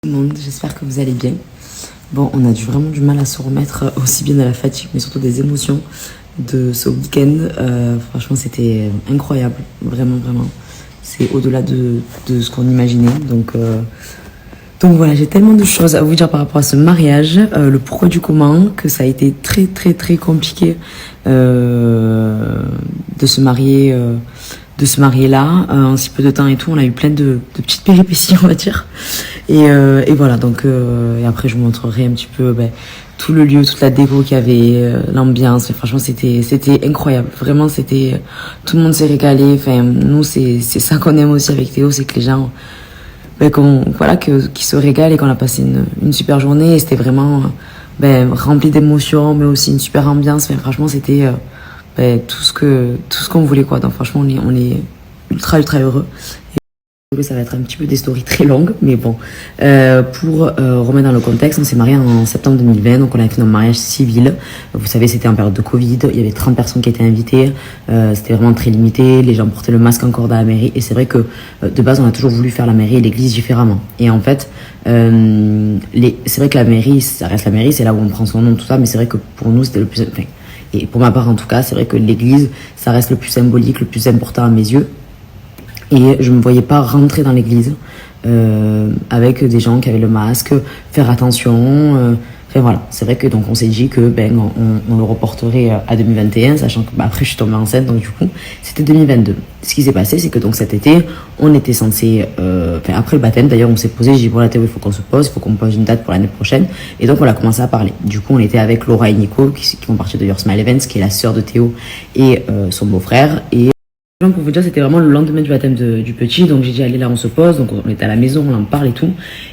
Tout le monde, j'espère que vous allez bien. Bon, on a vraiment du mal à se remettre aussi bien de la fatigue, mais surtout des émotions de ce week-end. Franchement, c'était incroyable, vraiment, vraiment. C'est au-delà de ce qu'on imaginait. Donc voilà, j'ai tellement de choses à vous dire par rapport à ce mariage, le pourquoi du comment, que ça a été très, très, très compliqué de se marier. De se marier là, en si peu de temps et tout. On a eu plein de petites péripéties, on va dire. Et voilà, et après je vous montrerai un petit peu tout le lieu, toute la déco qu'il y avait, l'ambiance. Franchement, c'était incroyable. Vraiment, tout le monde s'est régalé. Enfin, nous, c'est ça qu'on aime aussi avec Théo, c'est que les gens, qui se régalent et qu'on a passé une super journée. Et c'était vraiment rempli d'émotions, mais aussi une super ambiance. Enfin, franchement, c'était tout ce qu'on voulait, quoi. Donc franchement, on est ultra ultra heureux. Et ça va être un petit peu des stories très longues, mais bon, pour remettre dans le contexte, on s'est marié en septembre 2020, donc on a fait notre mariage civil. Vous savez, c'était en période de Covid, il y avait 30 personnes qui étaient invitées, c'était vraiment très limité, les gens portaient le masque encore dans la mairie, et c'est vrai que de base on a toujours voulu faire la mairie et l'église différemment. Et en fait, c'est vrai que la mairie, ça reste la mairie, c'est là où on prend son nom, tout ça, mais c'est vrai que pour nous c'était le plus... Et pour ma part en tout cas, c'est vrai que l'église, ça reste le plus symbolique, le plus important à mes yeux. Et je me voyais pas rentrer dans l'église avec des gens qui avaient le masque, faire attention. Enfin voilà, c'est vrai que donc on s'est dit que on le reporterait à 2021, sachant que après je suis tombée enceinte, donc du coup c'était 2022. Ce qui s'est passé, c'est que donc cet été, on était censé, après le baptême d'ailleurs, on s'est posé, j'ai dit voilà Théo, il faut qu'on se pose, il faut qu'on pose une date pour l'année prochaine. Et donc on a commencé à parler. Du coup on était avec Laura et Nico qui font partie de Your Smile Events, qui est la sœur de Théo et son beau-frère. Et pour vous dire, c'était vraiment le lendemain du baptême du petit, donc j'ai dit allez là on se pose, donc on est à la maison, on en parle et tout,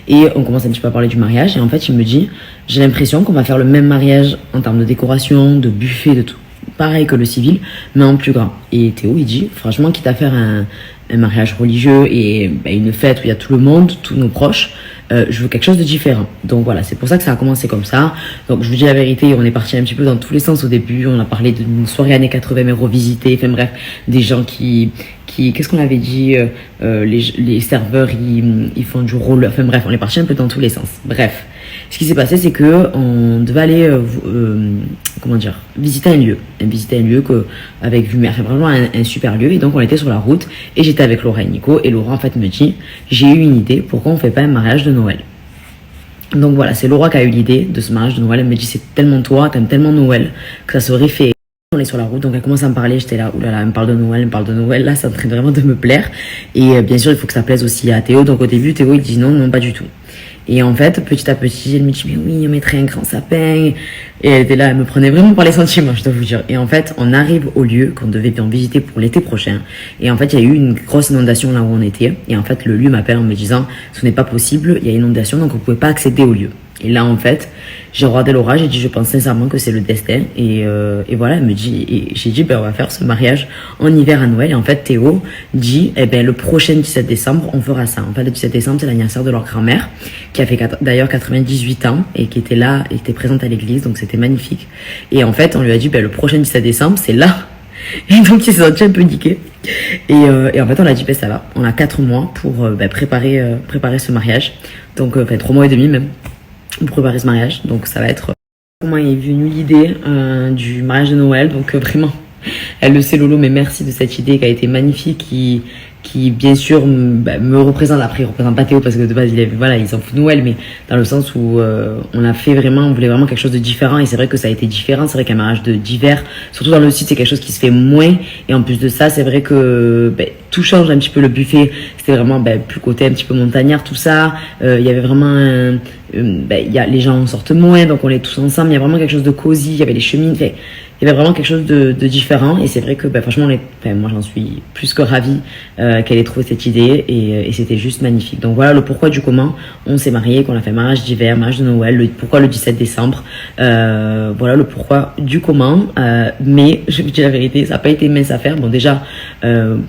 et on commence un petit peu à parler du mariage, et en fait il me dit, j'ai l'impression qu'on va faire le même mariage en termes de décoration, de buffet, de tout, pareil que le civil, mais en plus grand. Et Théo il dit, franchement quitte à faire un mariage religieux et une fête où il y a tout le monde, tous nos proches, je veux quelque chose de différent. Donc voilà, c'est pour ça que ça a commencé comme ça. Donc je vous dis la vérité, on est parti un petit peu dans tous les sens au début. On a parlé d'une soirée années 80 mais revisitée. Enfin bref, des gens qui qu'est-ce qu'on avait dit, les serveurs ils font du rôle. Enfin bref, on est parti un peu dans tous les sens. Bref, ce qui s'est passé, c'est que on devait aller visiter un lieu avec vue mer, enfin vraiment un super lieu. Et donc on était sur la route et j'étais avec Laura et Nico, et Laura en fait me dit, j'ai eu une idée, pourquoi on fait pas un mariage de Noël? Donc voilà, c'est Laura qui a eu l'idée de ce mariage de Noël. Elle me dit, c'est tellement toi, t'aimes tellement Noël que ça serait fait. On est sur la route, donc elle commence à me parler, j'étais là, oulala, elle me parle de Noël, là ça me train vraiment de me plaire. Et bien sûr il faut que ça plaise aussi à Théo, donc au début Théo il dit non pas du tout. Et en fait, petit à petit, elle me dit, mais oui, on mettrait un grand sapin. Et elle était là, elle me prenait vraiment par les sentiments, je dois vous dire. Et en fait, on arrive au lieu qu'on devait bien visiter pour l'été prochain. Et en fait, il y a eu une grosse inondation là où on était. Et en fait, le lieu m'appelle en me disant, ce n'est pas possible, il y a inondation, donc vous pouvez pas accéder au lieu. Et là, en fait, j'ai regardé l'orage, j'ai dit, je pense sincèrement que c'est le destin. Et voilà, elle me dit, et j'ai dit, on va faire ce mariage en hiver à Noël. Et en fait, Théo dit, le prochain 17 décembre, on fera ça. En fait, le 17 décembre, c'est l'anniversaire de leur grand-mère, qui a fait d'ailleurs 98 ans, et qui était là, et qui était présente à l'église, donc c'était magnifique. Et en fait, on lui a dit, le prochain 17 décembre, c'est là. Et donc, il s'est senti un peu niqué. Et en fait, on a dit, ça va. On a 4 mois pour préparer ce mariage. Donc, 3 mois et demi même, pour préparer ce mariage. Donc, ça va être... Comment est venue l'idée du mariage de Noël. Donc, vraiment, elle le sait, Lolo, mais merci de cette idée qui a été magnifique, qui bien sûr me représente. Après il représente pas Théo parce que de base il s'en fout de Noël, mais dans le sens où on voulait vraiment quelque chose de différent. Et c'est vrai que ça a été différent, c'est vrai qu'un mariage d'hiver, surtout dans le sud, c'est quelque chose qui se fait moins. Et en plus de ça, c'est vrai que tout change un petit peu. Le buffet, c'était vraiment plus côté un petit peu montagnard, tout ça. Il y avait vraiment les gens sortent moins, donc on est tous ensemble. Il y a vraiment quelque chose de cosy, il y avait les chemins, il y avait vraiment quelque chose de différent. Et c'est vrai que franchement moi j'en suis plus que ravie qu'elle ait trouvé cette idée, et c'était juste magnifique. Donc voilà le pourquoi du comment on s'est marié, qu'on a fait mariage d'hiver, mariage de Noël, pourquoi le 17 décembre, voilà le pourquoi du comment. Mais je vous dis la vérité, ça n'a pas été mince à faire. Bon, déjà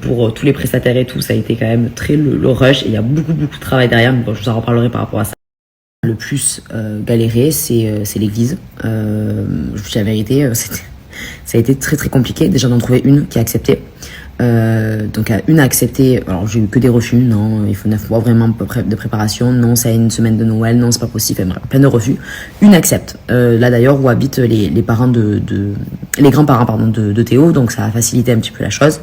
pour tous les prestataires et tout, ça a été quand même très le rush, et il y a beaucoup de travail derrière, mais bon, je vous en reparlerai par rapport à ça. Le plus galéré, c'est l'église. Je vous dis la vérité, ça a été très très compliqué déjà d'en trouver une qui a accepté. Donc une a accepté, alors j'ai eu que des refus, non, il faut 9 mois vraiment de préparation, non, ça a une semaine de Noël, non, c'est pas possible, enfin, bref, plein de refus. Une accepte, là d'ailleurs où habitent les parents les grands-parents pardon de Théo, donc ça a facilité un petit peu la chose.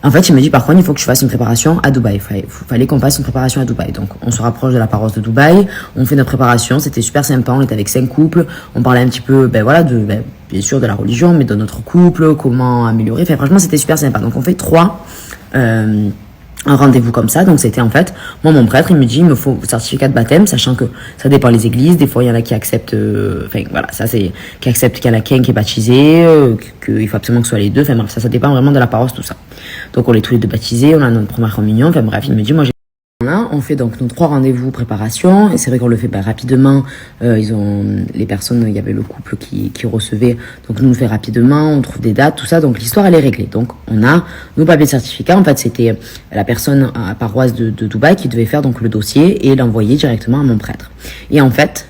En fait, il me dit par contre, il faut que je fasse une préparation à Dubaï. Fallait qu'on fasse une préparation à Dubaï. Donc, on se rapproche de la paroisse de Dubaï, on fait notre préparation, c'était super sympa, on était avec 5 couples, on parlait un petit peu, bien sûr de la religion, mais de notre couple, comment améliorer. Enfin, franchement, c'était super sympa. Donc, on fait 3 un rendez-vous comme ça. Donc, c'était en fait, moi, mon prêtre, il me dit, il me faut certificat de baptême, sachant que ça dépend les églises. Des fois, il y en a qui acceptent, qui acceptent qu'il y en a qu'un qui est baptisé, qu'il faut absolument que ce soit les deux. Enfin, bref, ça dépend vraiment de la paroisse, tout ça. Donc, on est tous les deux baptisés, on a notre première communion. Enfin, bref, il me dit, moi, on fait donc nos 3 rendez-vous préparation, et c'est vrai qu'on le fait rapidement. Les personnes, il y avait le couple qui recevait, donc nous on le fait rapidement, on trouve des dates, tout ça, donc l'histoire elle est réglée. Donc on a nos papiers de certificat, en fait c'était la personne à paroisse de Dubaï qui devait faire donc le dossier et l'envoyer directement à mon prêtre. Et en fait,